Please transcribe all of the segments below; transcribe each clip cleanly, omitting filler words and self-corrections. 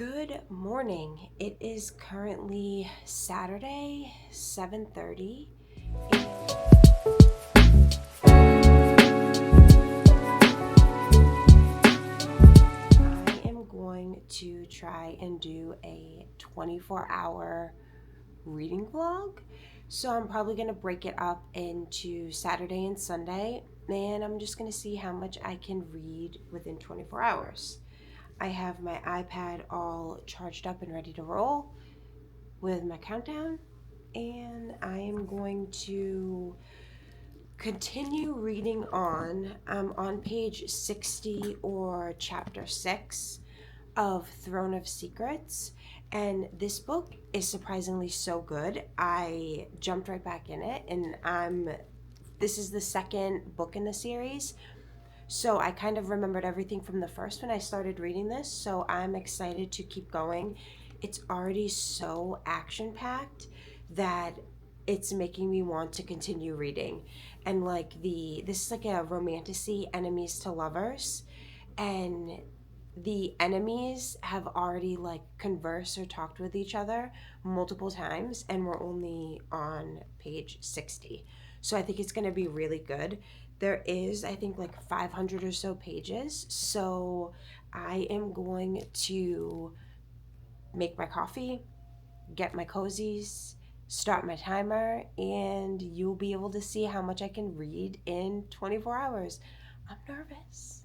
Good morning. It is currently Saturday, 7:30. I am going to try and do a 24-hour reading vlog. So I'm probably going to break it up into Saturday and Sunday, and I'm just going to see how much I can read within 24 hours. I have my iPad all charged up and ready to roll with my countdown, and I am going to continue reading on. I'm on page 60 or chapter 6 of Throne of Secrets, and this book is surprisingly so good. I jumped right back in it, and this is the second book in the series. So I kind of remembered everything from the first when I started reading this, so I'm excited to keep going. It's already so action-packed that it's making me want to continue reading. And this is like a romantasy, enemies to lovers, and the enemies have already conversed or talked with each other multiple times, and we're only on page 60. So I think it's going to be really good. There is, I think, 500 or so pages. So I am going to make my coffee, get my cozies, start my timer, and you'll be able to see how much I can read in 24 hours. I'm nervous.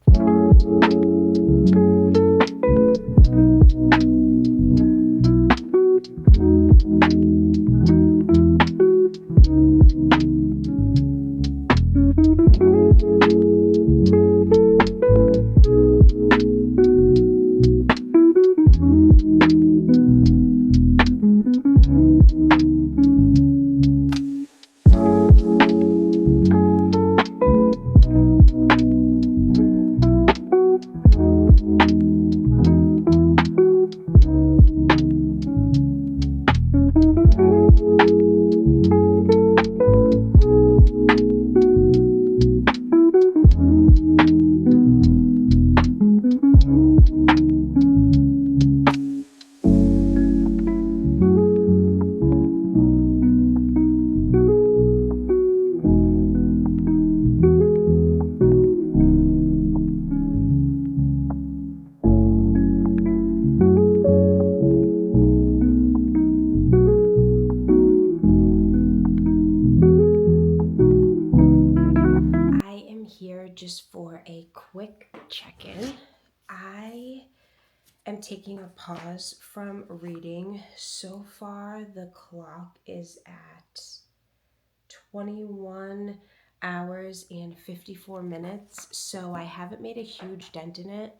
Here just for a quick check-in. I am taking a pause from reading. So far, the clock is at 21 hours and 54 minutes, so I haven't made a huge dent in it.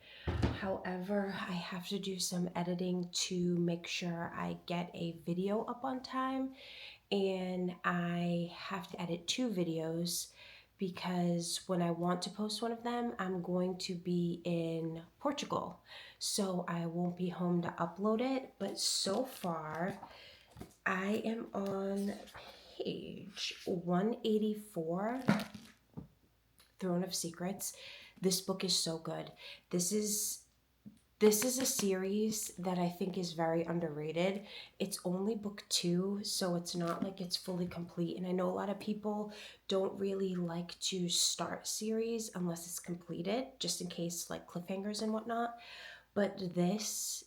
However, I have to do some editing to make sure I get a video up on time, and I have to edit 2 videos because when I want to post one of them, I'm going to be in Portugal, so I won't be home to upload it. But so far, I am on page 184, Throne of Secrets. This book is so good. This is a series that I think is very underrated. It's only book 2, so it's not like it's fully complete. And I know a lot of people don't really like to start series unless it's completed, just in case cliffhangers and whatnot. But this,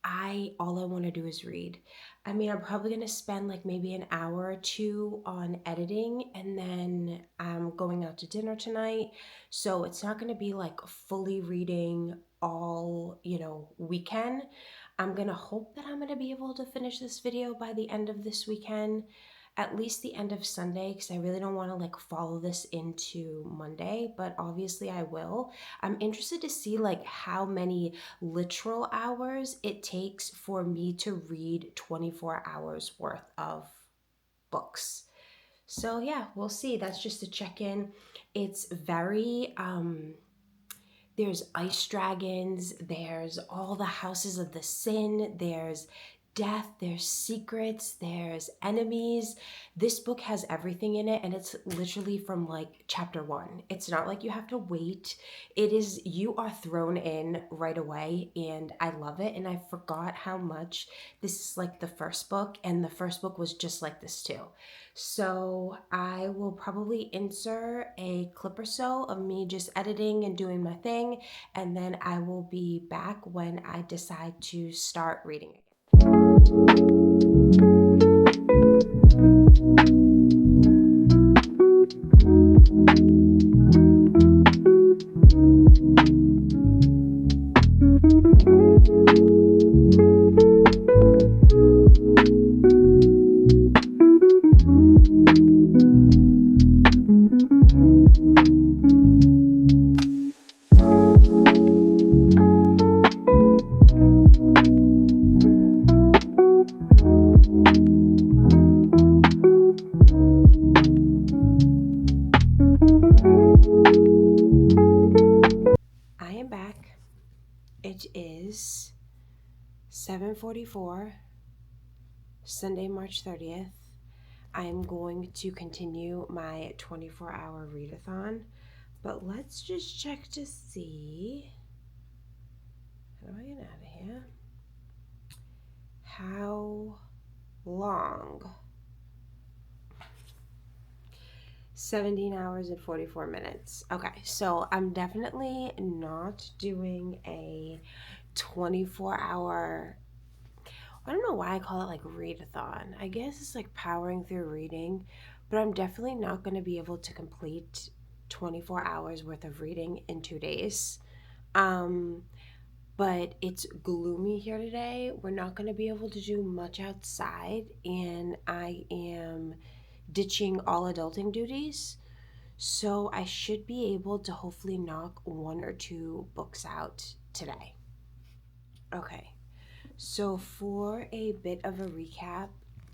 all I want to do is read. I mean, I'm probably going to spend maybe an hour or 2 on editing, and then I'm going out to dinner tonight. So it's not going to be fully reading all, weekend. I'm going to hope that I'm going to be able to finish this video by the end of this weekend, at least the end of Sunday, because I really don't want to follow this into Monday, but obviously I will. I'm interested to see how many literal hours it takes for me to read 24 hours worth of books. So yeah, we'll see. That's just a check-in. It's very there's ice dragons, there's all the houses of the sin, there's death, there's secrets, there's enemies. This book has everything in it, and it's literally from like chapter 1. It's not like you have to wait. It is, you are thrown in right away, and I love it. And I forgot how much this is like the first book, and the first book was just like this too. So I will probably insert a clip or so of me just editing and doing my thing, and then I will be back when I decide to start reading it. I am back. It is 7:44, Sunday, March 30th. I am going to continue my 24-hour readathon, but let's just check to see, how do I get out of here? How long? 17 hours and 44 minutes. Okay, so I'm definitely not doing a 24-hour, I don't know why I call it like readathon. I guess it's like powering through reading, but I'm definitely not going to be able to complete 24 hours worth of reading in 2 days. But it's gloomy here today. We're not going to be able to do much outside, and I am ditching all adulting duties. So I should be able to hopefully knock 1 or 2 books out today. Okay, so for a bit of a recap,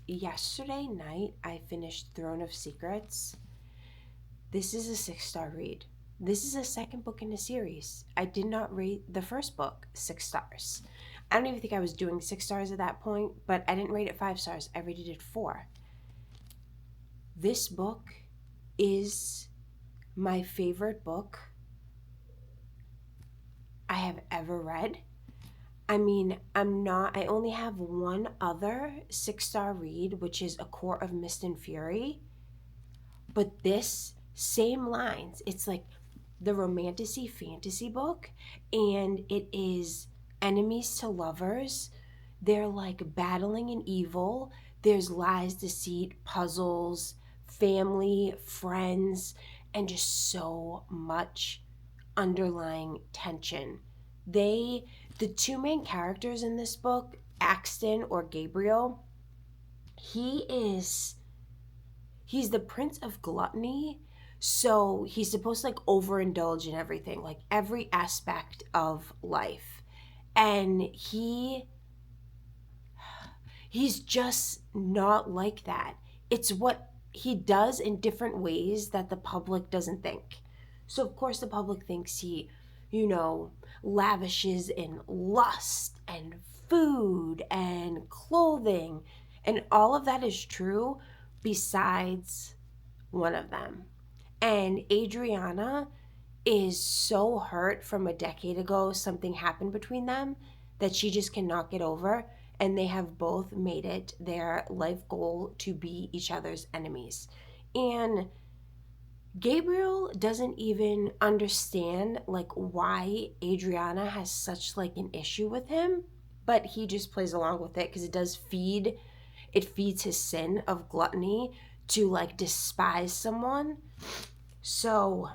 yesterday night I finished Throne of Secrets. This is a 6-star read. This is a second book in the series. I did not rate the first book 6 stars. I don't even think I was doing 6 stars at that point, but I didn't rate it 5 stars. I rated it 4. This book is my favorite book I have ever read. I mean, I only have one other 6-star read, which is A Court of Mist and Fury. But this, same lines. It's like the romantasy fantasy book, and it is enemies to lovers. They're like battling an evil. There's lies, deceit, puzzles, family, friends, and just so much underlying tension. The 2 main characters in this book, Axton or Gabriel, he's the prince of gluttony. So he's supposed to like overindulge in everything, like every aspect of life. And he's just not like that. It's what he does in different ways that the public doesn't think. So of course the public thinks he, lavishes in lust and food and clothing, and all of that is true besides one of them. And Adriana is so hurt from a decade ago. Something happened between them that she just cannot get over, and they have both made it their life goal to be each other's enemies. And Gabriel doesn't even understand like why Adriana has such like an issue with him, but he just plays along with it because it feeds his sin of gluttony to like despise someone. So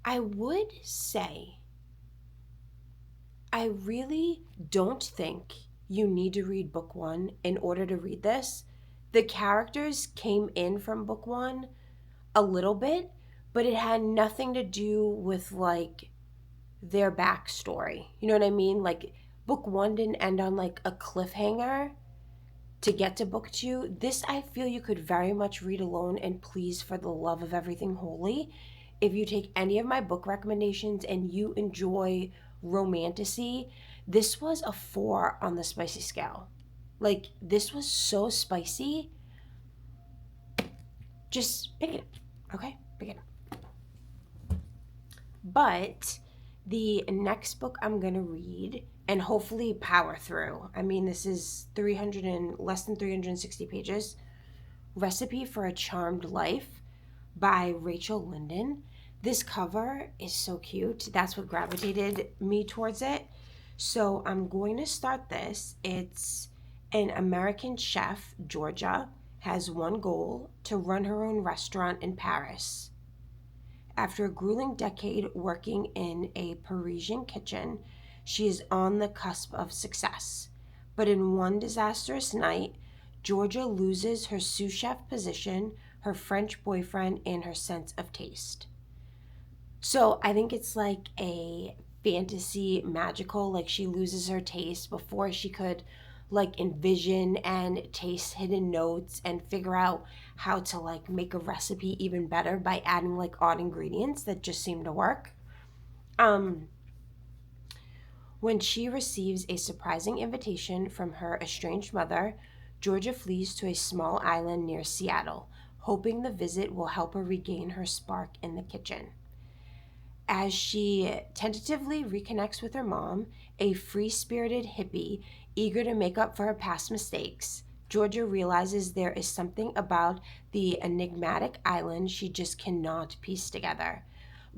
I would say I really don't think you need to read book 1 in order to read this. The characters came in from book 1 a little bit, but it had nothing to do with like their backstory. You know what I mean? Like book 1 didn't end on like a cliffhanger to get to book 2. This I feel you could very much read alone, and please, for the love of everything holy, if you take any of my book recommendations and you enjoy romantasy, This was a 4 on the spicy scale. Like, this was so spicy. Just pick it up, okay? Pick it up. But the next book I'm going to read and hopefully power through. I mean, this is 300 and less than 360 pages. Recipe for a Charmed Life by Rachel Linden. This cover is so cute. That's what gravitated me towards it. So I'm going to start this. It's an American chef, Georgia, has one goal: to run her own restaurant in Paris. After a grueling decade working in a Parisian kitchen, she is on the cusp of success. But in one disastrous night, Georgia loses her sous chef position, her French boyfriend, and her sense of taste. So I think it's like a fantasy magical, like she loses her taste before she could like envision and taste hidden notes and figure out how to like make a recipe even better by adding like odd ingredients that just seem to work. When she receives a surprising invitation from her estranged mother, Georgia flees to a small island near Seattle, hoping the visit will help her regain her spark in the kitchen. As she tentatively reconnects with her mom, a free-spirited hippie eager to make up for her past mistakes, Georgia realizes there is something about the enigmatic island she just cannot piece together.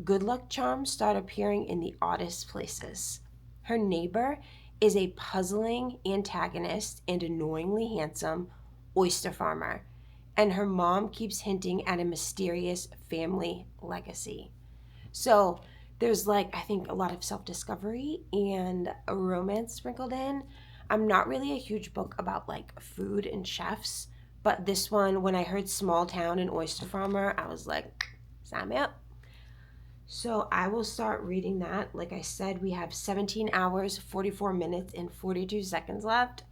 Good luck charms start appearing in the oddest places. Her neighbor is a puzzling antagonist and annoyingly handsome oyster farmer, and her mom keeps hinting at a mysterious family legacy. So there's like, I think, a lot of self-discovery and a romance sprinkled in. I'm not really a huge book about like food and chefs, but this one, when I heard small town and oyster farmer, I was like, sign me up. So I will start reading that. Like I said, we have 17 hours, 44 minutes, and 42 seconds left.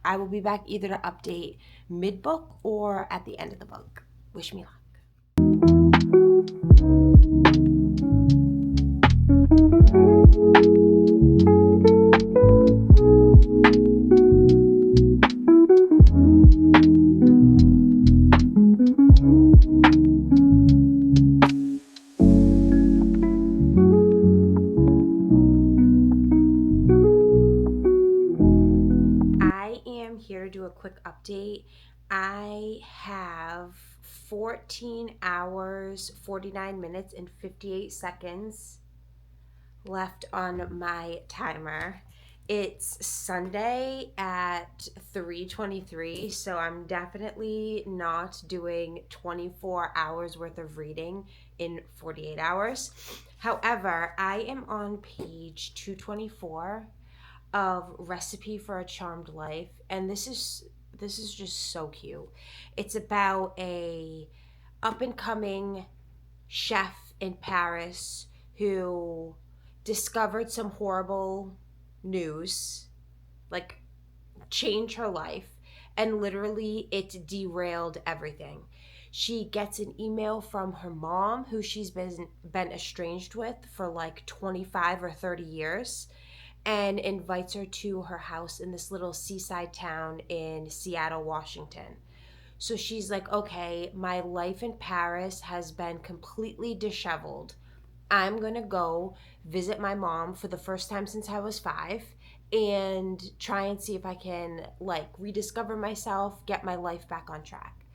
I will be back either to update mid-book or at the end of the book. Wish me luck. Here to do a quick update. I have 14 hours, 49 minutes, and 58 seconds left on my timer. It's Sunday at 3:23, so I'm definitely not doing 24 hours worth of reading in 48 hours. However, I am on page 224 of Recipe for a Charmed Life, and this is just so cute. It's about a up and coming chef in Paris who discovered some horrible news, like changed her life, and literally it derailed everything. She gets an email from her mom, who she's been estranged with for like 25 or 30 years, and invites her to her house in this little seaside town in Seattle, Washington. So she's like, okay, my life in Paris has been completely disheveled. I'm going to go visit my mom for the first time since I was 5 and try and see if I can like rediscover myself, get my life back on track.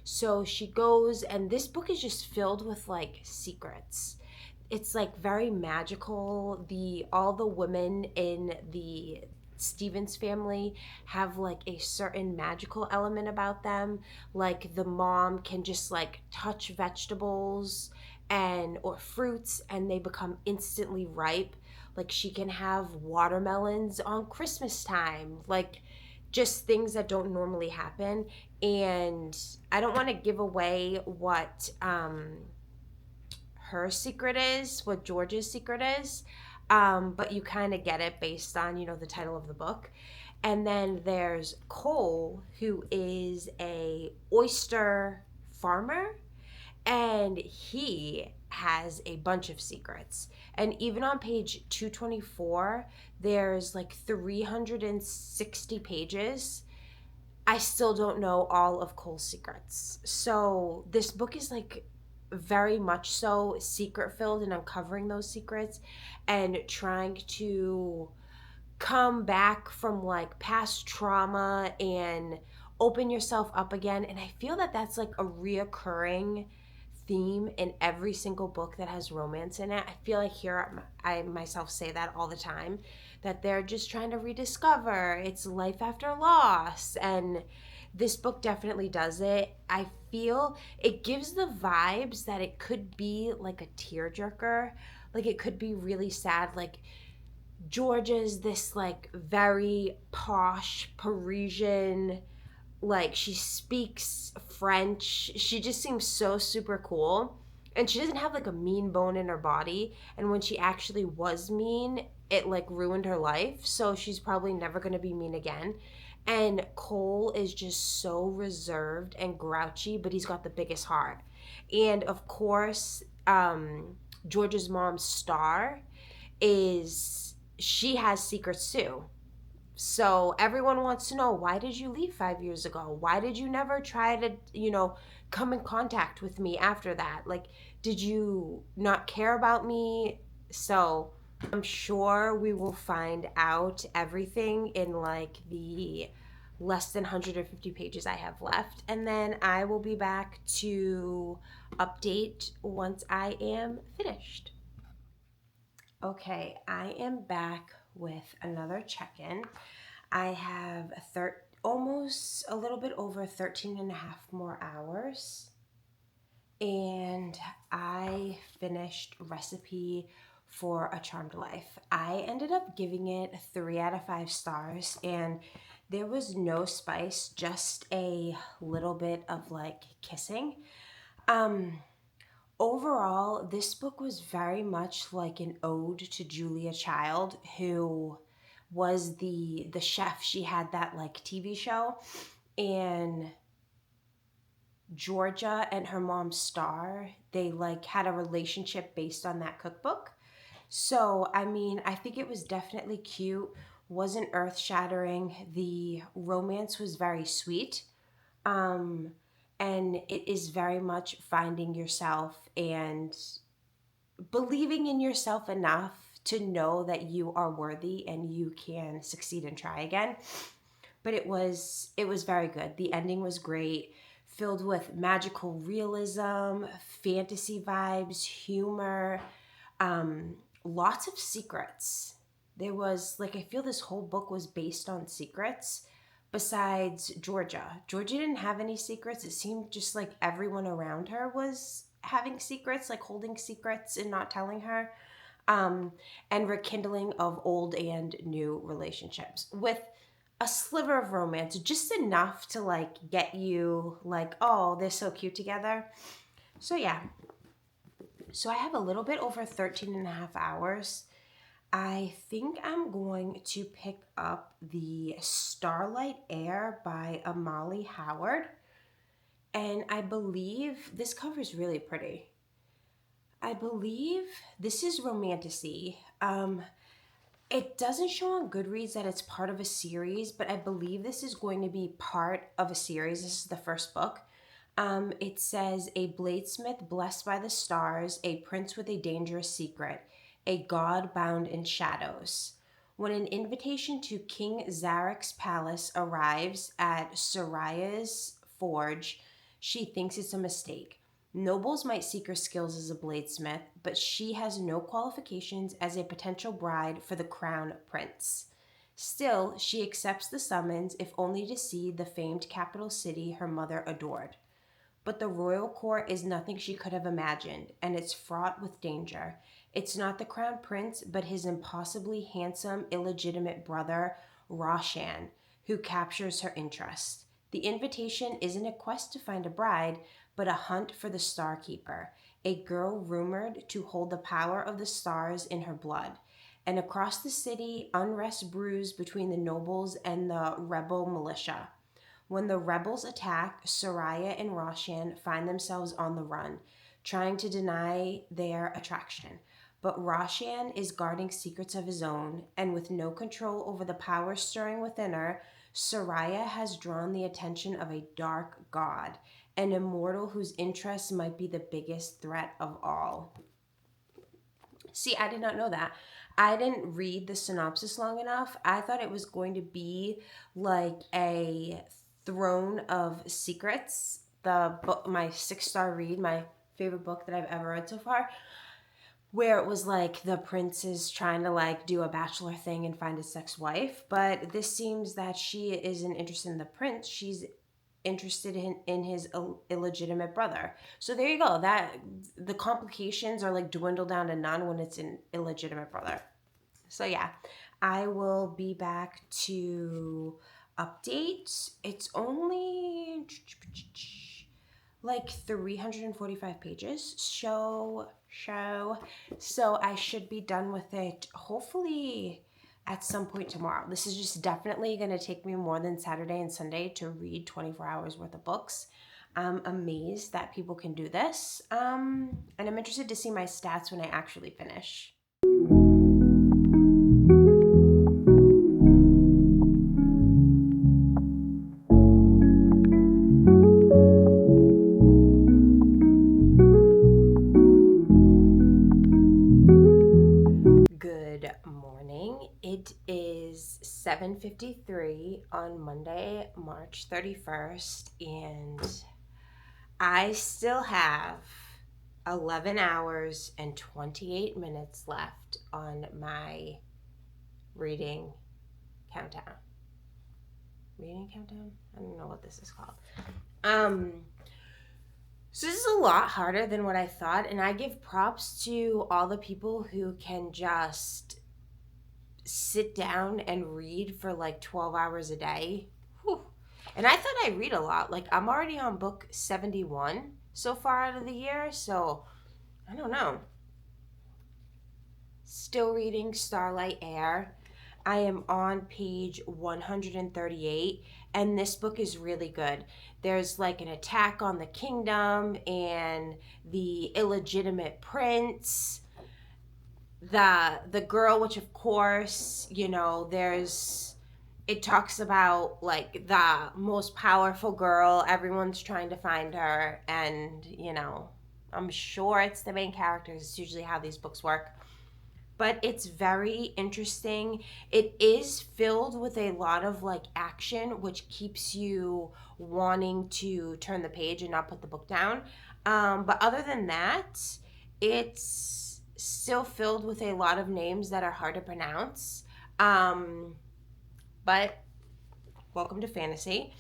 So she goes, and this book is just filled with like secrets. It's like very magical. All the women in the Stevens family have like a certain magical element about them. Like the mom can just like touch vegetables and or fruits and they become instantly ripe. Like she can have watermelons on Christmas time. Like just things that don't normally happen. And I don't want to give away what her secret is, what George's secret is, but you kind of get it based on, the title of the book. And then there's Cole, who is a oyster farmer, and he has a bunch of secrets. And even on page 224, there's like 360 pages. I still don't know all of Cole's secrets. So this book is like very much so secret filled and uncovering those secrets and trying to come back from like past trauma and open yourself up again. And I feel that that's like a reoccurring theme in every single book that has romance in it. I feel like here I myself say that all the time, that they're just trying to rediscover it's life after loss, and this book definitely does it. I feel it gives the vibes that it could be like a tearjerker, like it could be really sad. Like Georgia's this like very posh Parisian, like she speaks French. She just seems so super cool. And she doesn't have like a mean bone in her body. And when she actually was mean, it like ruined her life. So she's probably never going to be mean again. And Cole is just so reserved and grouchy, but he's got the biggest heart. And of course, George's mom, Star, is she has secrets too. So everyone wants to know, why did you leave 5 years ago? Why did you never try to, come in contact with me after that? Like, did you not care about me? So I'm sure we will find out everything in like the less than 150 pages I have left. And then I will be back to update once I am finished. Okay, I am back with another check-in. I have almost a little bit over 13 and a half more hours. And I finished Recipe for a Charmed Life. I ended up giving it 3 out of 5 stars, and there was no spice, just a little bit of like kissing. Overall, this book was very much like an ode to Julia Child, who was the chef. She had that like TV show, and Georgia and her mom Star, they like had a relationship based on that cookbook. So, I mean, I think it was definitely cute, wasn't earth-shattering. The romance was very sweet. Um and it is very much finding yourself and believing in yourself enough to know that you are worthy and you can succeed and try again. But it was very good. The ending was great, filled with magical realism, fantasy vibes, humor, lots of secrets. There was like, I feel this whole book was based on secrets. Besides Georgia, didn't have any secrets. It seemed just like everyone around her was having secrets, like holding secrets and not telling her. And rekindling of old and new relationships with a sliver of romance, just enough to like get you like, oh, they're so cute together. So yeah, so I have a little bit over 13 and a half hours. I think I'm going to pick up the Starlight Air by Amali Howard. And I believe this cover is really pretty. I believe this is romantasy. It doesn't show on Goodreads that it's part of a series, but I believe this is going to be part of a series. This is the first book. It says, a bladesmith blessed by the stars, a prince with a dangerous secret, a god bound in shadows. When an invitation to King Zarek's palace arrives at Soraya's forge, she thinks it's a mistake. Nobles might seek her skills as a bladesmith, but she has no qualifications as a potential bride for the crown prince. Still, she accepts the summons, if only to see the famed capital city her mother adored. But the royal court is nothing she could have imagined, and it's fraught with danger. It's not the crown prince, but his impossibly handsome, illegitimate brother, Roshan, who captures her interest. The invitation isn't a quest to find a bride, but a hunt for the Star Keeper, a girl rumored to hold the power of the stars in her blood. And across the city, unrest brews between the nobles and the rebel militia. When the rebels attack, Soraya and Roshan find themselves on the run. trying to deny their attraction. But Roshan is guarding secrets of his own, and with no control over the power stirring within her, Soraya has drawn the attention of a dark god, an immortal whose interests might be the biggest threat of all. See, I did not know that. I didn't read the synopsis long enough. I thought it was going to be like a Throne of Secrets, the book, my 6-star read, my favorite book that I've ever read so far, where it was like the prince is trying to like do a bachelor thing and find his sex wife. But this seems that she isn't interested in the prince. She's interested in his illegitimate brother. So there you go. That the complications are like dwindled down to none when it's an illegitimate brother. So yeah, I will be back to update. It's only like 345 pages. So I should be done with it hopefully at some point tomorrow. This is just definitely going to take me more than Saturday and Sunday to read 24 hours worth of books. I'm amazed that people can do this. And I'm interested to see my stats when I actually finish. Good morning. It is 7:53 on Monday, March 31st, and I still have 11 hours and 28 minutes left on my reading countdown. Reading countdown? I don't know what this is called. So this is a lot harder than what I thought, and I give props to all the people who can just sit down and read for like 12 hours a day. Whew. And I thought I'd read a lot. Like, I'm already on book 71 so far out of the year, so I don't know. Still reading Starlight Air. I am on page 138, and this book is really good. There's like an attack on the kingdom and the illegitimate prince, the girl, which of course, you know, it talks about like the most powerful girl. Everyone's trying to find her, and you know, I'm sure it's the main character. It's usually how these books work. But it's very interesting. It is filled with a lot of like action, which keeps you wanting to turn the page and not put the book down. But other than that, it's still filled with a lot of names that are hard to pronounce. But welcome to fantasy.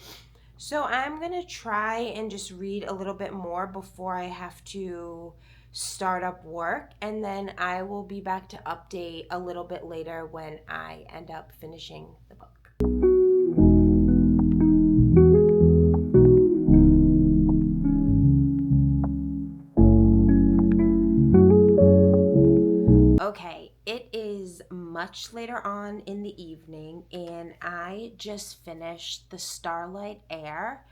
So I'm going to try and just read a little bit more before I have to start up work, and then I will be back to update a little bit later when I end up finishing the book. Okay, it is much later on in the evening, and I just finished the Starlight Air,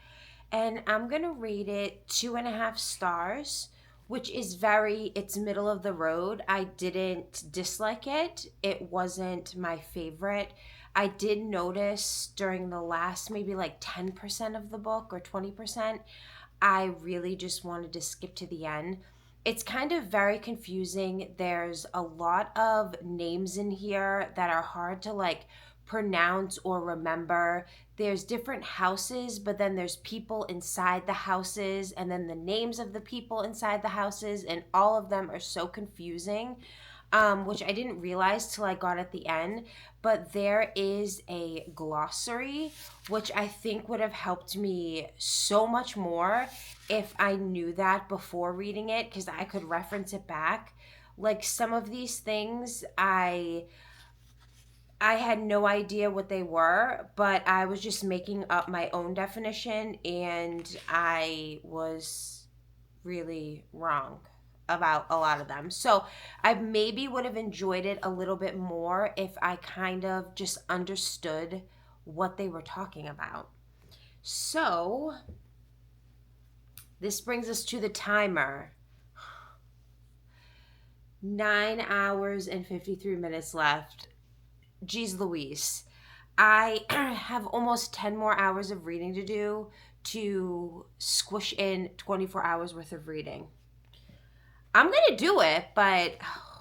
and I'm gonna rate it 2.5 stars, which is it's middle of the road. I didn't dislike it. It wasn't my favorite. I did notice during the last maybe like 10% of the book or 20%, I really just wanted to skip to the end. It's kind of very confusing. There's a lot of names in here that are hard to like pronounce or remember. There's different houses, but then there's people inside the houses, and then the names of the people inside the houses, and all of them are so confusing, which I didn't realize till I got at the end. But there is a glossary, which I think would have helped me so much more if I knew that before reading it, because I could reference it back. Like some of these things, I had no idea what they were, but I was just making up my own definition, and I was really wrong about a lot of them. So I maybe would have enjoyed it a little bit more if I kind of just understood what they were talking about. So this brings us to the timer. 9 hours and 53 minutes left. Geez Louise. I have almost 10 more hours of reading to do to squish in 24 hours worth of reading. I'm going to do it, but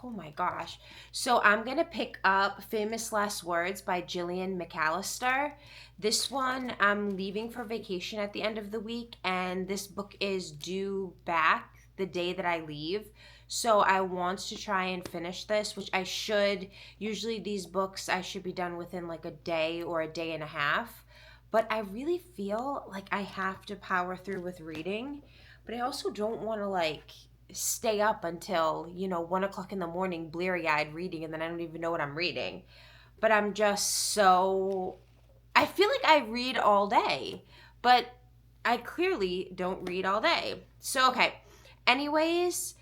oh my gosh. So I'm going to pick up Famous Last Words by Gillian McAllister. This one, I'm leaving for vacation at the end of the week, and this book is due back the day that I leave. So I want to try and finish this, which I should. Usually these books I should be done within like a day or a day and a half. But I really feel like I have to power through with reading. But I also don't want to like stay up until 1 o'clock in the morning bleary-eyed reading, and then I don't even know what I'm reading. But I'm just so, I feel like I read all day, but I clearly don't read all day. So okay, anyways,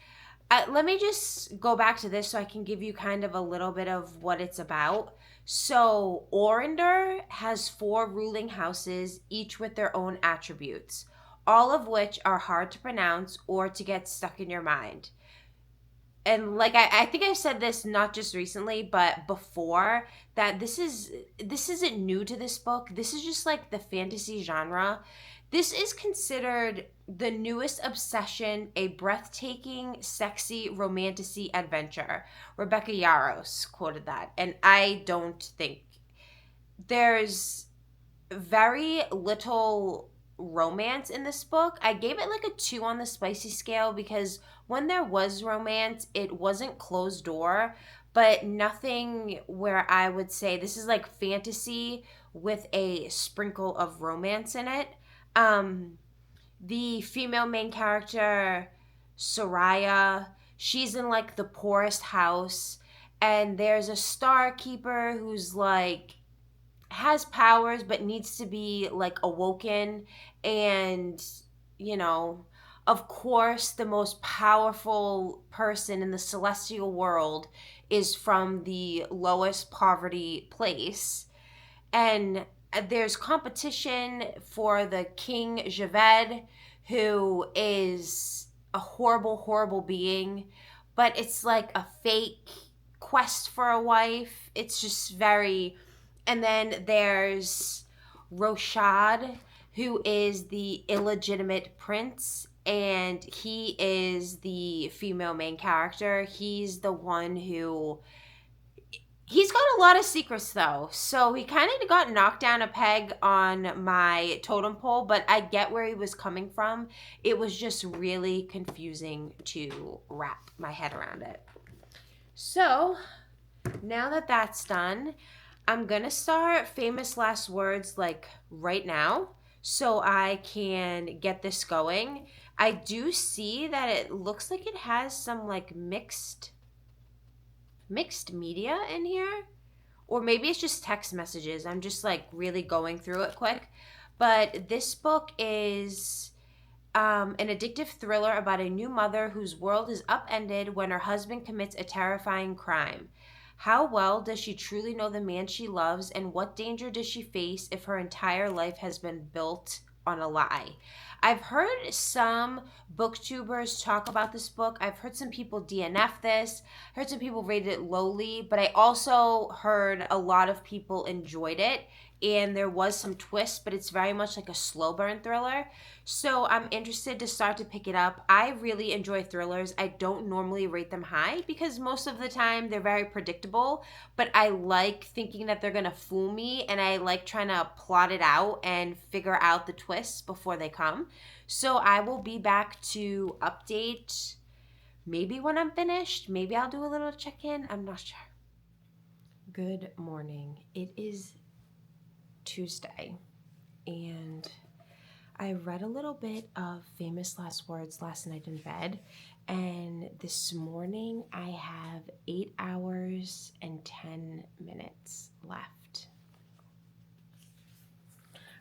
let me just go back to this so I can give you kind of a little bit of what it's about. So Orinder has 4 ruling houses, each with their own attributes, all of which are hard to pronounce or to get stuck in your mind. And like I think I've said this not just recently, but before, that this isn't new to this book. This is just like the fantasy genre. This is considered the newest obsession, a breathtaking, sexy, romantasy adventure. Rebecca Yarros quoted that, and I don't think there's very little romance in this book. I gave it like a 2 on the spicy scale because when there was romance, it wasn't closed door, but nothing where I would say this is like fantasy with a sprinkle of romance in it. Um, the female main character, Soraya, she's in like the poorest house, and there's a star keeper who's like has powers but needs to be like awoken, and you know of course the most powerful person in the celestial world is from the lowest poverty place, and there's competition for the King Javed, who is a horrible being, but it's like a fake quest for a wife. It's just very. And then there's Roshad, who is the illegitimate prince, and he is the female main character. He's the one who. He's got a lot of secrets, though, so he kind of got knocked down a peg on my totem pole, but I get where he was coming from. It was just really confusing to wrap my head around it. So, now that that's done, I'm gonna start Famous Last Words like right now so I can get this going. I do see that it looks like it has some like mixed media in here, or maybe it's just text messages. I'm just like really going through it quick. But this book is an addictive thriller about a new mother whose world is upended when her husband commits a terrifying crime. How well does she truly know the man she loves, and what danger does she face if her entire life has been built on a lie? I've heard some booktubers talk about this book. I've heard some people DNF this. I heard some people rated it lowly, but I also heard a lot of people enjoyed it, and there was some twists, but it's very much like a slow burn thriller. So I'm interested to start to pick it up. I really enjoy thrillers. I don't normally rate them high because most of the time they're very predictable, but I like thinking that they're going to fool me, and I like trying to plot it out and figure out the twists before they come. So I will be back to update maybe when I'm finished. Maybe I'll do a little check-in. I'm not sure. Good morning. It is Tuesday, and I read a little bit of Famous Last Words last night in bed, and this morning I have 8 hours and 10 minutes left.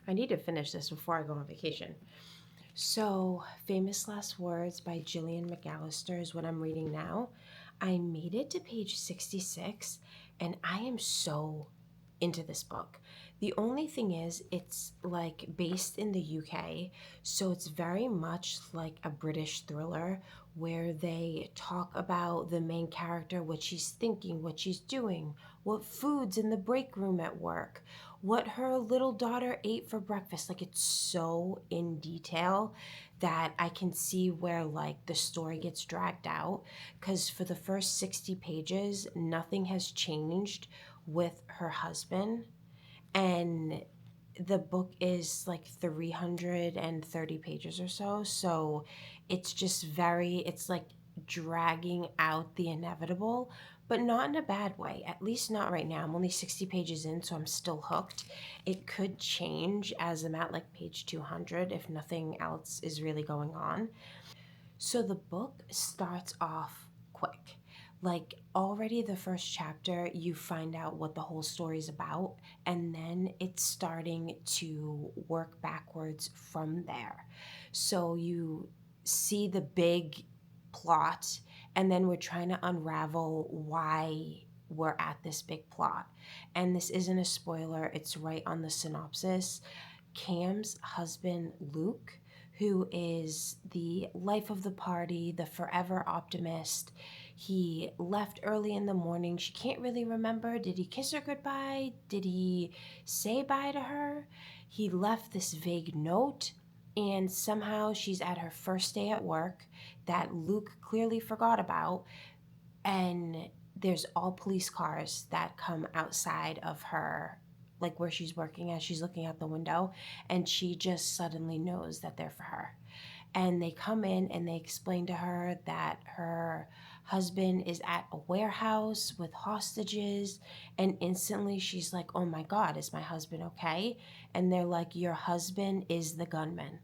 I need to finish this before I go on vacation. So, Famous Last Words by Gillian McAllister is what I'm reading now. I made it to page 66, and I am so into this book. The only thing is, it's like based in the UK, so it's very much like a British thriller where they talk about the main character, what she's thinking, what she's doing, what food's in the break room at work, what her little daughter ate for breakfast. Like, it's so in detail that I can see where like the story gets dragged out, because for the first 60 pages, nothing has changed with her husband, and the book is like 330 pages or so. So it's just it's like dragging out the inevitable, but not in a bad way. At least not right now. I'm only 60 pages in, so I'm still hooked. It could change as I'm at like page 200 if nothing else is really going on. So the book starts off quick. Like, already the first chapter, you find out what the whole story is about, and then it's starting to work backwards from there. So you see the big plot, and then we're trying to unravel why we're at this big plot. And this isn't a spoiler, it's right on the synopsis. Cam's husband, Luke, who is the life of the party, the forever optimist. He left early in the morning. She can't really remember. Did he kiss her goodbye? Did he say bye to her? He left this vague note, and somehow she's at her first day at work that Luke clearly forgot about, and there's all police cars that come outside of her, like where she's working, as she's looking out the window, and she just suddenly knows that they're for her. And they come in and they explain to her that her husband is at a warehouse with hostages, and instantly she's like, oh my god, is my husband okay? And they're like, your husband is the gunman.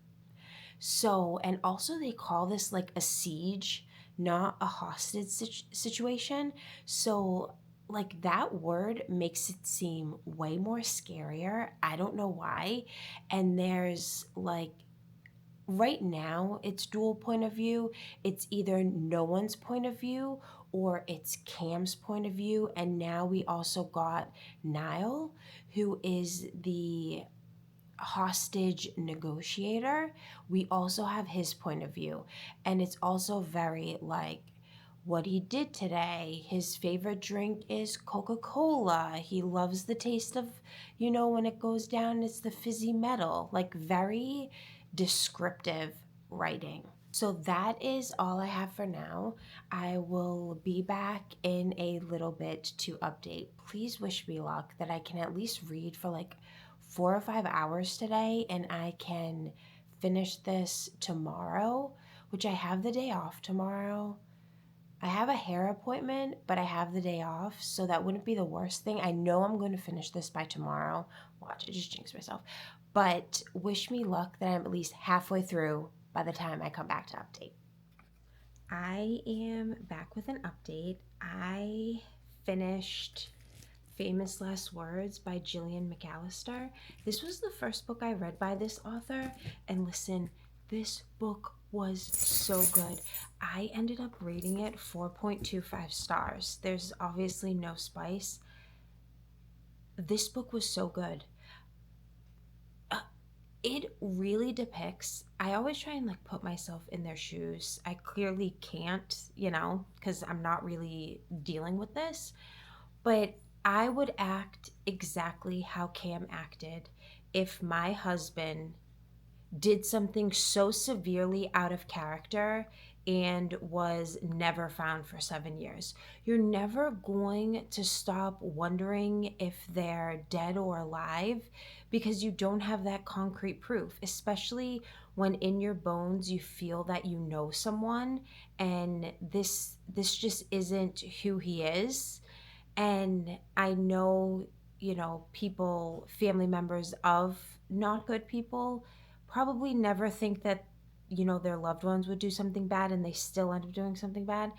So, and also they call this like a siege, not a hostage situation. So, like, that word makes it seem way more scarier. I don't know why. And there's like, right now, it's dual point of view. It's either no one's point of view or it's Cam's point of view. And now we also got Niall, who is the hostage negotiator. We also have his point of view, and it's also very like what he did today. His favorite drink is Coca-Cola. He loves the taste of, when it goes down, it's the fizzy metal. Like, very descriptive writing. So that is all I have for now. I will be back in a little bit to update. Please wish me luck that I can at least read for like 4 or 5 hours today, and I can finish this tomorrow, which I have the day off tomorrow. I have a hair appointment, but I have the day off, so that wouldn't be the worst thing. I know I'm going to finish this by tomorrow. Watch, I just jinxed myself. But wish me luck that I'm at least halfway through by the time I come back to update. I am back with an update. I finished Famous Last Words by Gillian McAllister. This was the first book I read by this author, and listen, this book was so good. I ended up rating it 4.25 stars. There's obviously no spice. This book was so good. It really depicts, I always try and like put myself in their shoes. I clearly can't, because I'm not really dealing with this, but I would act exactly how Cam acted if my husband did something so severely out of character and was never found for 7 years. You're never going to stop wondering if they're dead or alive because you don't have that concrete proof, especially when in your bones you feel that you know someone and this just isn't who he is. And I know, people, family members of not good people probably never think that, their loved ones would do something bad, and they still end up doing something bad.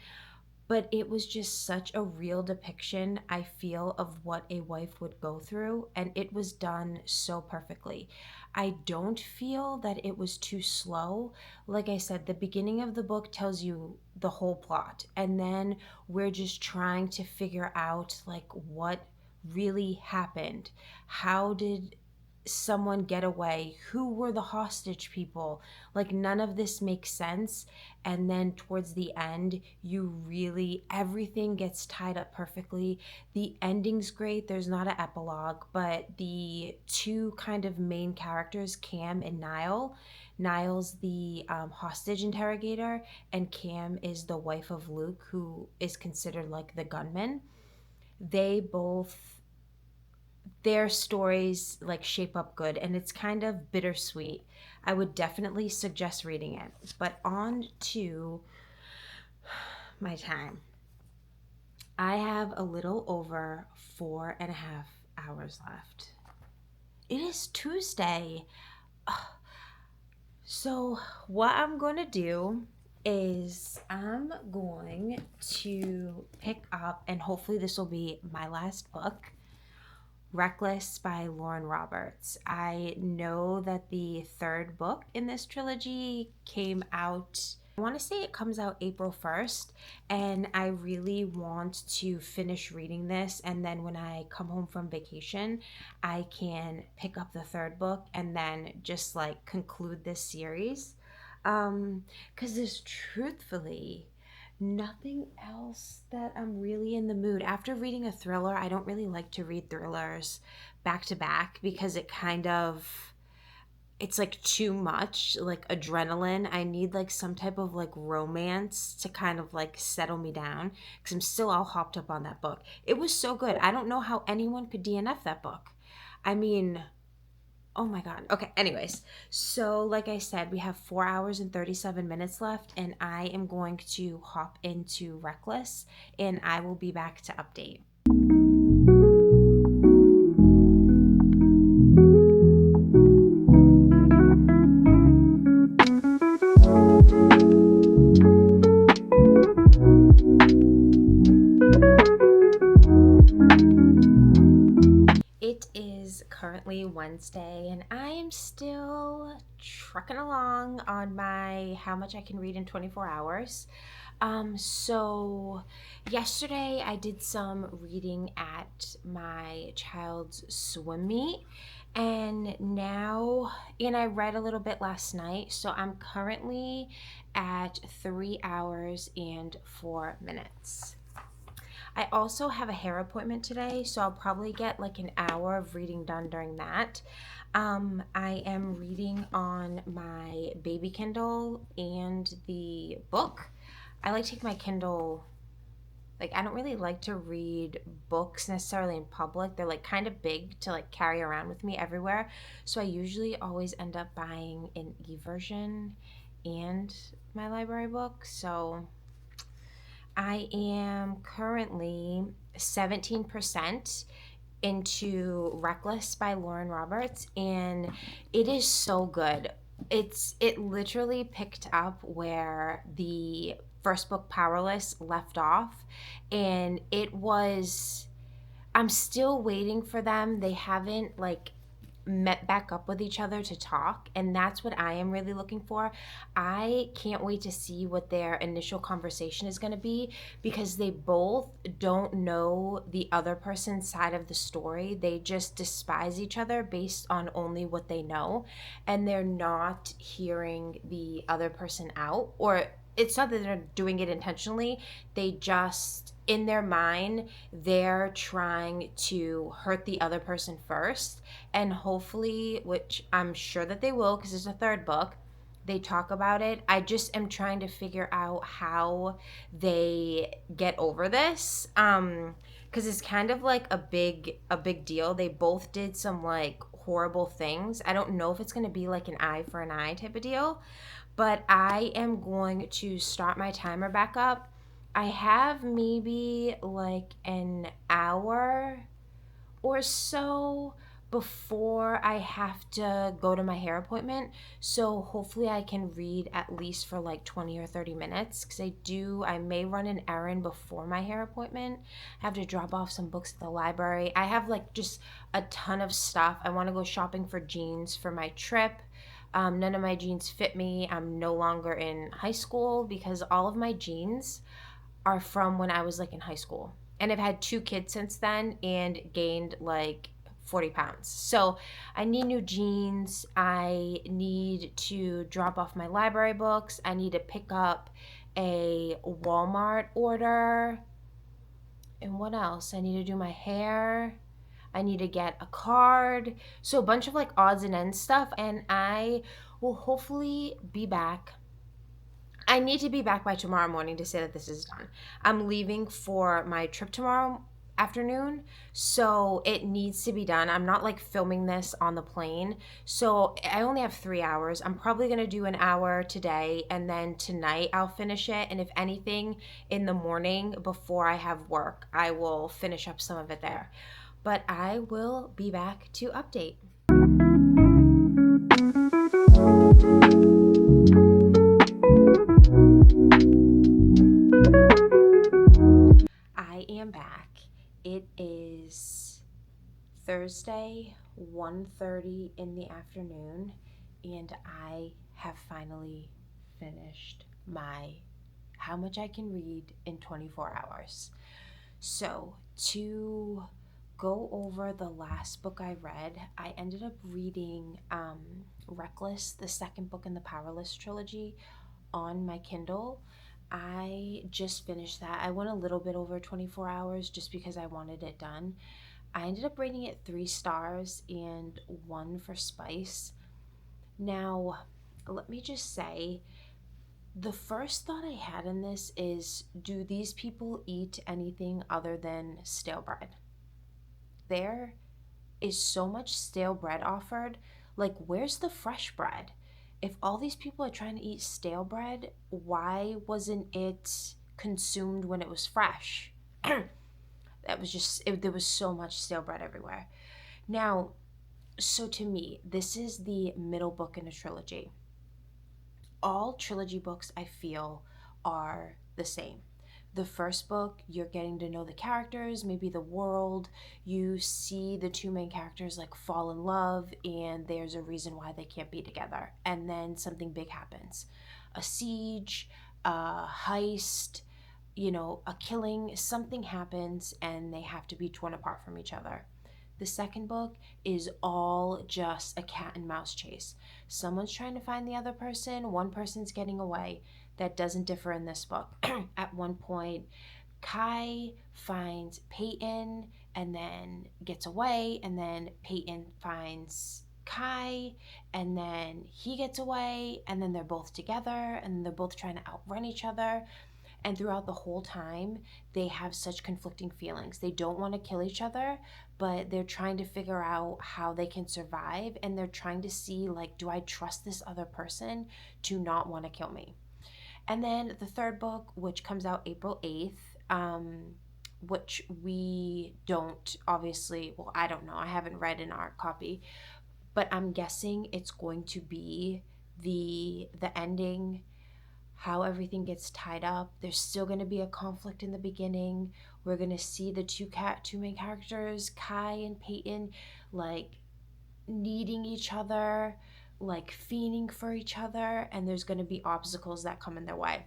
But it was just such a real depiction, I feel, of what a wife would go through, and it was done so perfectly. I don't feel that it was too slow. Like I said, the beginning of the book tells you the whole plot, and then we're just trying to figure out like what really happened? How did someone get away? Who were the hostage people? Like, none of this makes sense. And then towards the end, everything gets tied up perfectly. The ending's great. There's not an epilogue, but the two kind of main characters, Cam and Niall's the hostage interrogator, and Cam is the wife of Luke, who is considered like the gunman. They both, their stories like shape up good, and it's kind of bittersweet. I would definitely suggest reading it. But on to my time. I have a little over 4.5 hours left. It is Tuesday. So what I'm going to do is I'm going to pick up, and hopefully this will be my last book, Reckless by Lauren Roberts. I know that the third book in this trilogy came out, I want to say it comes out April 1st, and I really want to finish reading this, and then when I come home from vacation, I can pick up the third book and then just like conclude this series. Because there's truthfully nothing else that I'm really in the mood. After reading a thriller, I don't really like to read thrillers back to back because it's like too much, like adrenaline. I need like some type of like romance to kind of like settle me down because I'm still all hopped up on that book. It was so good. I don't know how anyone could DNF that book. I mean, oh my God. Okay, anyways. So like I said, we have 4 hours and 37 minutes left, and I am going to hop into Reckless, and I will be back to update. It is currently Wednesday, and I am still trucking along on my how much I can read in 24 hours. So yesterday I did some reading at my child's swim meet, and I read a little bit last night, so I'm currently at 3 hours and 4 minutes. I also have a hair appointment today, so I'll probably get like an hour of reading done during that. I am reading on my baby Kindle and the book. I like to take my Kindle, like I don't really like to read books necessarily in public. They're like kind of big to like carry around with me everywhere. So I usually always end up buying an e-version and my library book. So I am currently 17% into Reckless by Lauren Roberts, and it is so good. It literally picked up where the first book, Powerless, left off, and I'm still waiting for them. They haven't like met back up with each other to talk, and that's what I am really looking for. I can't wait to see what their initial conversation is going to be, because they both don't know the other person's side of the story. They just despise each other based on only what they know, and they're not hearing the other person out, or it's not that they're doing it intentionally. They just, in their mind, they're trying to hurt the other person first, and hopefully, which I'm sure that they will because there's a third book, they talk about it. I just am trying to figure out how they get over this, because it's kind of like a big deal. They both did some like horrible things. I don't know if it's going to be like an eye for an eye type of deal, but I am going to start my timer back up. I have maybe like an hour or so before I have to go to my hair appointment. So hopefully I can read at least for like 20 or 30 minutes, because I may run an errand before my hair appointment. I have to drop off some books at the library. I have like just a ton of stuff. I want to go shopping for jeans for my trip. None of my jeans fit me. I'm no longer in high school because all of my jeans are from when I was like in high school. And I've had 2 kids since then and gained like 40 pounds. So I need new jeans. I need to drop off my library books. I need to pick up a Walmart order. And what else? I need to do my hair. I need to get a card. So a bunch of like odds and ends stuff. And I will hopefully be back. I need to be back by tomorrow morning to say that this is done. I'm leaving for my trip tomorrow afternoon, so it needs to be done. I'm not like filming this on the plane, so I only have 3 hours. I'm probably gonna do an hour today, and then tonight I'll finish it. And if anything, in the morning before I have work, I will finish up some of it there. But I will be back to update. I am back. It is Thursday, 1:30 in the afternoon, and I have finally finished my how much I can read in 24 hours. So, to go over the last book I read, I ended up reading Reckless, the second book in the Powerless trilogy, on my Kindle. I just finished that. I went a little bit over 24 hours just because I wanted it done. I ended up rating it 3 stars and 1 for spice. Now, let me just say, the first thought I had in this is, do these people eat anything other than stale bread? There is so much stale bread offered. Like, where's the fresh bread? If all these people are trying to eat stale bread, why wasn't it consumed when it was fresh? That was just, there was so much stale bread everywhere. Now, so to me, this is the middle book in a trilogy. All trilogy books, I feel, are the same. The first book, you're getting to know the characters, maybe the world. You see the 2 main characters like fall in love, and there's a reason why they can't be together. And then something big happens. A siege, a heist, a killing, something happens, and they have to be torn apart from each other. The second book is all just a cat and mouse chase. Someone's trying to find the other person, one person's getting away. That doesn't differ in this book. At one point, Kai finds Peyton and then gets away, and then Peyton finds Kai, and then he gets away, and then they're both together, and they're both trying to outrun each other. And throughout the whole time, they have such conflicting feelings. They don't want to kill each other, but they're trying to figure out how they can survive, and they're trying to see, like, do I trust this other person to not want to kill me? And then the third book, which comes out April 8th, which we don't obviously, well, I don't know, I haven't read an art copy, but I'm guessing it's going to be the ending, how everything gets tied up. There's still going to be a conflict in the beginning. We're going to see the two main characters, Kai and Peyton, like needing each other, like fiending for each other, and there's going to be obstacles that come in their way.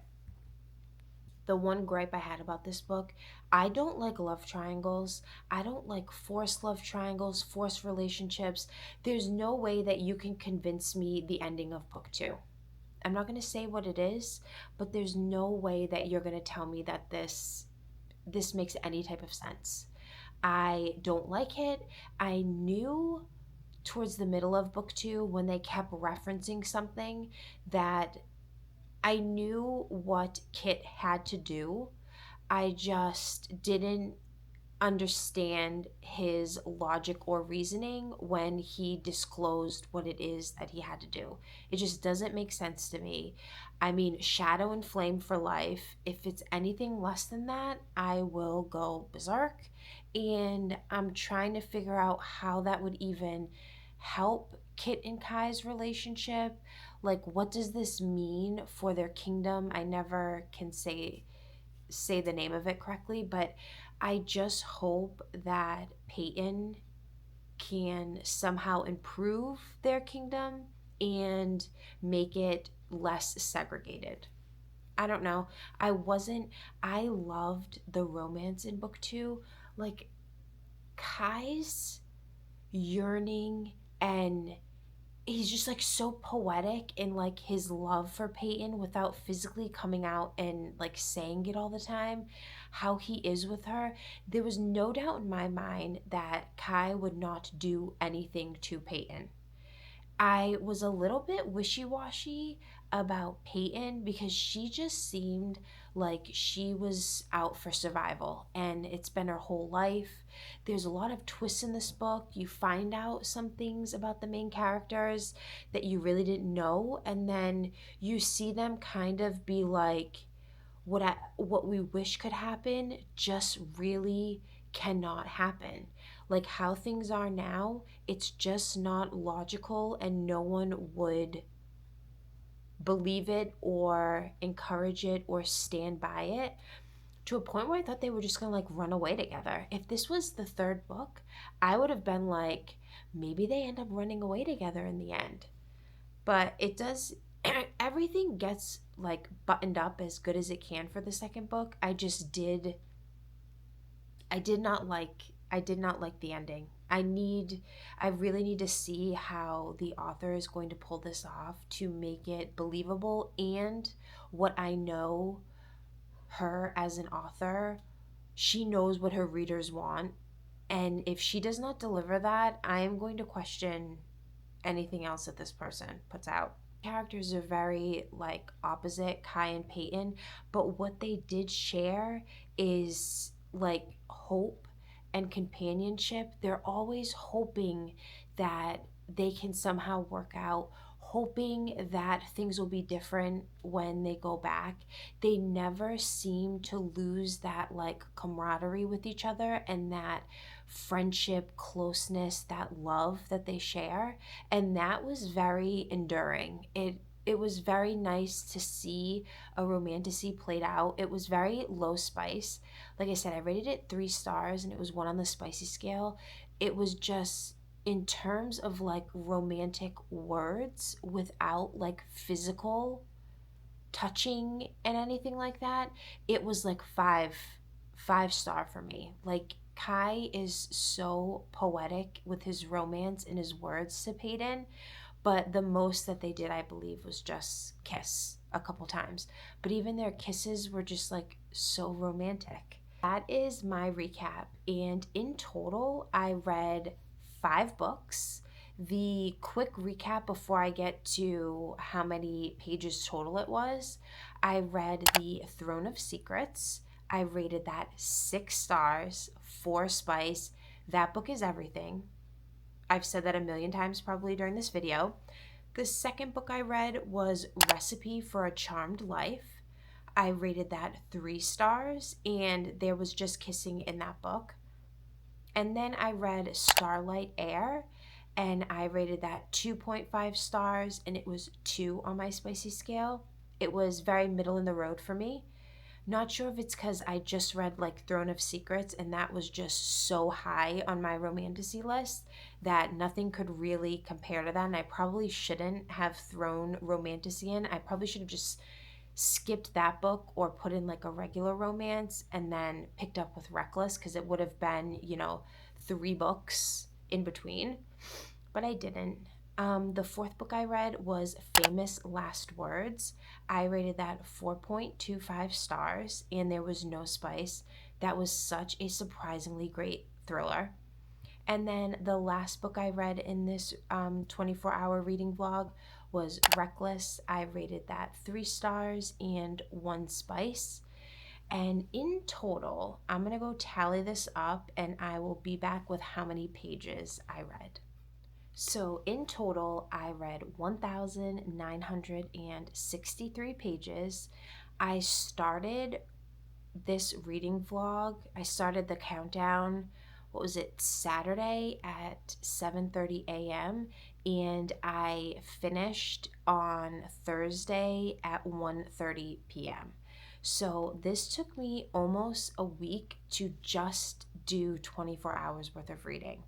The one gripe I had about this book, I don't like love triangles. I don't like forced love triangles, forced relationships. There's no way that you can convince me the ending of book 2. I'm not going to say what it is, but there's no way that you're going to tell me that this makes any type of sense. I don't like it. I knew towards the middle of book 2, when they kept referencing something, that I knew what Kit had to do. I just didn't understand his logic or reasoning when he disclosed what it is that he had to do. It just doesn't make sense to me. I mean, shadow and flame for life. If it's anything less than that, I will go berserk. And I'm trying to figure out how that would even help Kit and Kai's relationship. Like, what does this mean for their kingdom? I never can say the name of it correctly, but I just hope that Peyton can somehow improve their kingdom and make it less segregated. I don't know. I loved the romance in book two. Like, Kai's yearning, and he's just like so poetic in like his love for Peyton without physically coming out and like saying it all the time, how he is with her. There was no doubt in my mind that Kai would not do anything to Peyton. I was a little bit wishy-washy about Peyton because she just seemed like she was out for survival, and it's been her whole life. There's a lot of twists in this book. You find out some things about the main characters that you really didn't know, and then you see them kind of be like, what we wish could happen just really cannot happen. Like how things are now, it's just not logical, and no one would believe it or encourage it or stand by it, to a point where I thought they were just gonna like run away together. If this was the third book, I would have been like, maybe they end up running away together in the end. But it does, everything gets like buttoned up as good as it can for the second book. I did not like the ending. I really need to see how the author is going to pull this off to make it believable. And what I know, her as an author, she knows what her readers want, and if she does not deliver that, I am going to question anything else that this person puts out. Characters are very like opposite, Kai and Peyton, but what they did share is like hope and companionship. They're always hoping that they can somehow work out, hoping that things will be different when they go back. They never seem to lose that like camaraderie with each other, and that friendship, closeness, that love that they share, and that was very enduring. It was very nice to see a romantasy played out. It was very low spice. Like I said, I rated it 3 stars, and it was 1 on the spicy scale. It was just, in terms of like romantic words without like physical touching and anything like that, it was like five star for me. Like, Kai is so poetic with his romance and his words to Peyton, but the most that they did, I believe, was just kiss a couple times. But even their kisses were just like so romantic. That is my recap. And in total, I read 5 books. The quick recap before I get to how many pages total it was: I read The Throne of Secrets. I rated that 6 stars, 4 spice. That book is everything. I've said that a million times probably during this video. The second book I read was Recipe for a Charmed Life. I rated that 3 stars, and there was just kissing in that book. And then I read Starlight Air, and I rated that 2.5 stars, and it was 2 on my spicy scale. It was very middle in the road for me. Not sure if it's because I just read like Throne of Secrets, and that was just so high on my romantasy list that nothing could really compare to that. And I probably shouldn't have thrown romantasy in. I probably should have just skipped that book or put in like a regular romance and then picked up with Reckless, because it would have been, 3 books in between. But I didn't. The fourth book I read was Famous Last Words. I rated that 4.25 stars, and there was no spice. That was such a surprisingly great thriller. And then the last book I read in this 24-hour reading vlog was Reckless. I rated that 3 stars and 1 spice. And in total, I'm going to go tally this up, and I will be back with how many pages I read. So in total, I read 1,963 pages. I started this reading vlog, I started the countdown, what was it, Saturday at 7:30 a.m. and I finished on Thursday at 1:30 p.m. So this took me almost a week to just do 24 hours worth of reading.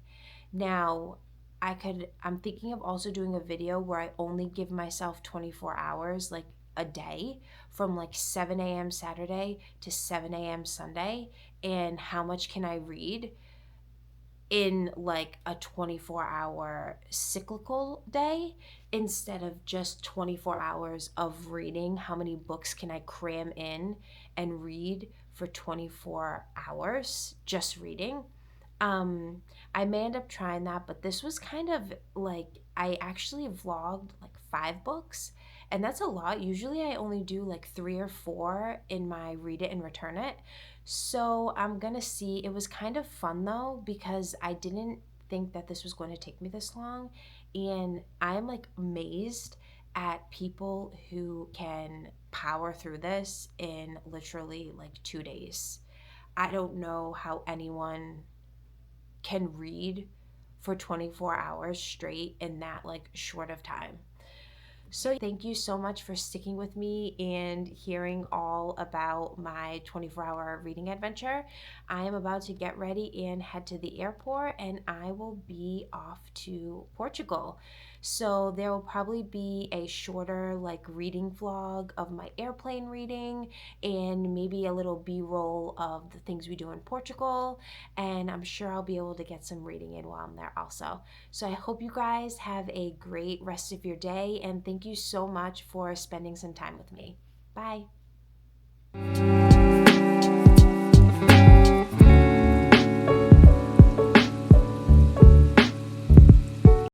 Now, I'm thinking of also doing a video where I only give myself 24 hours, like a day from like 7 a.m. Saturday to 7 a.m. Sunday, and how much can I read in like a 24-hour cyclical day instead of just 24 hours of reading. How many books can I cram in and read for 24 hours just reading? um I may end up trying that, but this was kind of like, I actually vlogged like 5 books, and that's a lot. Usually I only do like 3 or 4 in my read it and return it. So I'm gonna see. It was kind of fun though, because I didn't think that this was going to take me this long, and I'm like amazed at people who can power through this in literally like 2 days. I don't know how anyone can read for 24 hours straight in that like short of time. So thank you so much for sticking with me and hearing all about my 24-hour reading adventure. I am about to get ready and head to the airport, and I will be off to Portugal. So there will probably be a shorter like reading vlog of my airplane reading, and maybe a little b-roll of the things we do in Portugal, and I'm sure I'll be able to get some reading in while I'm there also. So I hope you guys have a great rest of your day, and thank you so much for spending some time with me. Bye.